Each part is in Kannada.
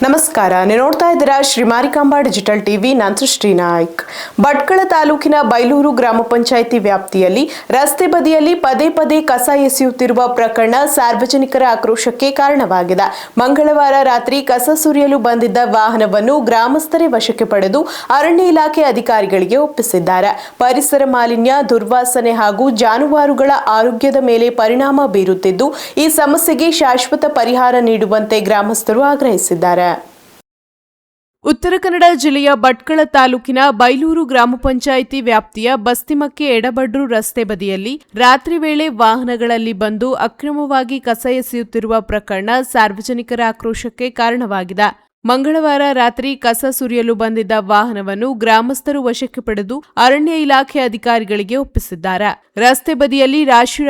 ನಮಸ್ಕಾರ, ನೀವು ನೋಡ್ತಾ ಇದ್ದೀರಾ ಶ್ರೀ ಮಾರಿಕಾಂಬಾ ಡಿಜಿಟಲ್ ಟಿವಿ. ನಾನು ಶ್ರೀನಾಯ್ಕ್. ಭಟ್ಕಳ ತಾಲೂಕಿನ ಬೈಲೂರು ಗ್ರಾಮ ಪಂಚಾಯಿತಿ ವ್ಯಾಪ್ತಿಯಲ್ಲಿ ರಸ್ತೆ ಬದಿಯಲ್ಲಿ ಪದೇ ಪದೇ ಕಸ ಎಸೆಯುತ್ತಿರುವ ಪ್ರಕರಣ ಸಾರ್ವಜನಿಕರ ಆಕ್ರೋಶಕ್ಕೆ ಕಾರಣವಾಗಿದೆ. ಮಂಗಳವಾರ ರಾತ್ರಿ ಕಸ ಸುರಿಯಲು ಬಂದಿದ್ದ ವಾಹನವನ್ನು ಗ್ರಾಮಸ್ಥರೇ ವಶಕ್ಕೆ ಪಡೆದು ಅರಣ್ಯ ಇಲಾಖೆ ಅಧಿಕಾರಿಗಳಿಗೆ ಒಪ್ಪಿಸಿದ್ದಾರೆ. ಪರಿಸರ ಮಾಲಿನ್ಯ, ದುರ್ವಾಸನೆ ಹಾಗೂ ಜಾನುವಾರುಗಳ ಆರೋಗ್ಯದ ಮೇಲೆ ಪರಿಣಾಮ ಬೀರುತ್ತಿದ್ದು, ಈ ಸಮಸ್ಯೆಗೆ ಶಾಶ್ವತ ಪರಿಹಾರ ನೀಡುವಂತೆ ಗ್ರಾಮಸ್ಥರು ಆಗ್ರಹಿಸಿದ್ದಾರೆ. ಉತ್ತರ ಕನ್ನಡ ಜಿಲ್ಲೆಯ ಭಟ್ಕಳ ತಾಲೂಕಿನ ಬೈಲೂರು ಗ್ರಾಮ ಪಂಚಾಯಿತಿ ವ್ಯಾಪ್ತಿಯ ಬಸ್ತಿಮಕ್ಕೆ ಎಡಬಡ್ರು ರಸ್ತೆ ಬದಿಯಲ್ಲಿ ರಾತ್ರಿ ವೇಳೆ ವಾಹನಗಳಲ್ಲಿ ಬಂದು ಅಕ್ರಮವಾಗಿ ಕಸ ಎಸೆಯುತ್ತಿರುವ ಪ್ರಕರಣ ಸಾರ್ವಜನಿಕರ ಆಕ್ರೋಶಕ್ಕೆ ಕಾರಣವಾಗಿದೆ. ಮಂಗಳವಾರ ರಾತ್ರಿ ಕಸ ಸುರಿಯಲು ಬಂದಿದ್ದ ವಾಹನವನ್ನು ಗ್ರಾಮಸ್ಥರು ವಶಕ್ಕೆ ಪಡೆದು ಅರಣ್ಯ ಇಲಾಖೆ ಅಧಿಕಾರಿಗಳಿಗೆ ಒಪ್ಪಿಸಿದ್ದಾರೆ. ರಸ್ತೆ ಬದಿಯಲ್ಲಿ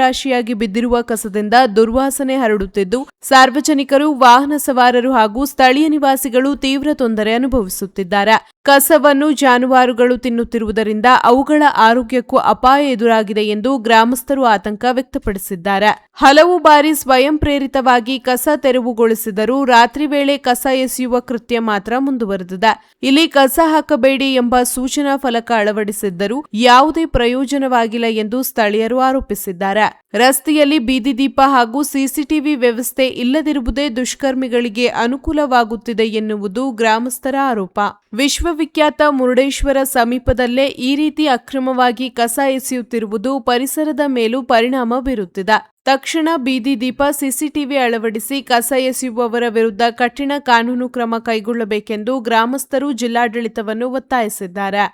ರಾಶಿಯಾಗಿ ಬಿದ್ದಿರುವ ಕಸದಿಂದ ದುರ್ವಾಸನೆ ಹರಡುತ್ತಿದ್ದು, ಸಾರ್ವಜನಿಕರು, ವಾಹನ ಸವಾರರು ಹಾಗೂ ಸ್ಥಳೀಯ ನಿವಾಸಿಗಳು ತೀವ್ರ ತೊಂದರೆ ಅನುಭವಿಸುತ್ತಿದ್ದಾರೆ. ಕಸವನ್ನು ಜಾನುವಾರುಗಳು ತಿನ್ನುತ್ತಿರುವುದರಿಂದ ಅವುಗಳ ಆರೋಗ್ಯಕ್ಕೂ ಅಪಾಯ ಎದುರಾಗಿದೆ ಎಂದು ಗ್ರಾಮಸ್ಥರು ಆತಂಕ ವ್ಯಕ್ತಪಡಿಸಿದ್ದಾರೆ. ಹಲವು ಬಾರಿ ಸ್ವಯಂ ಪ್ರೇರಿತವಾಗಿ ಕಸ ತೆರವುಗೊಳಿಸಿದರೂ ರಾತ್ರಿ ವೇಳೆ ಕಸ ಎಸೆಯುವ ಕೃತ್ಯ ಮಾತ್ರ ಮುಂದುವರೆದಿದೆ. ಇಲ್ಲಿ ಕಸ ಹಾಕಬೇಡಿ ಎಂಬ ಸೂಚನಾ ಫಲಕ ಅಳವಡಿಸಿದ್ದರೂ ಯಾವುದೇ ಪ್ರಯೋಜನವಾಗಿಲ್ಲ ಎಂದು ಸ್ಥಳೀಯರು ಆರೋಪಿಸಿದ್ದಾರೆ. ರಸ್ತೆಯಲ್ಲಿ ಬೀದಿ ದೀಪ ಹಾಗೂ ಸಿಸಿಟಿವಿ ವ್ಯವಸ್ಥೆ ಇಲ್ಲದಿರುವುದೇ ದುಷ್ಕರ್ಮಿಗಳಿಗೆ ಅನುಕೂಲವಾಗುತ್ತಿದೆ ಎನ್ನುವುದು ಗ್ರಾಮಸ್ಥರ ಆರೋಪ. ವಿಶ್ವವಿಖ್ಯಾತ ಮುರುಡೇಶ್ವರ ಸಮೀಪದಲ್ಲೇ ಈ ರೀತಿ ಅಕ್ರಮವಾಗಿ ಕಸ ಎಸೆಯುತ್ತಿರುವುದು ಪರಿಸರದ ಮೇಲೂ ಪರಿಣಾಮ ಬೀರುತ್ತಿದೆ. ತಕ್ಷಣ ಬೀದಿ ದೀಪ, ಸಿಸಿಟಿವಿ ಅಳವಡಿಸಿ ಕಸ ಎಸೆಯುವವರ ವಿರುದ್ಧ ಕಠಿಣ ಕಾನೂನು ಕ್ರಮ ಕೈಗೊಳ್ಳಬೇಕೆಂದು ಗ್ರಾಮಸ್ಥರು ಜಿಲ್ಲಾಡಳಿತವನ್ನು ಒತ್ತಾಯಿಸಿದ್ದಾರೆ.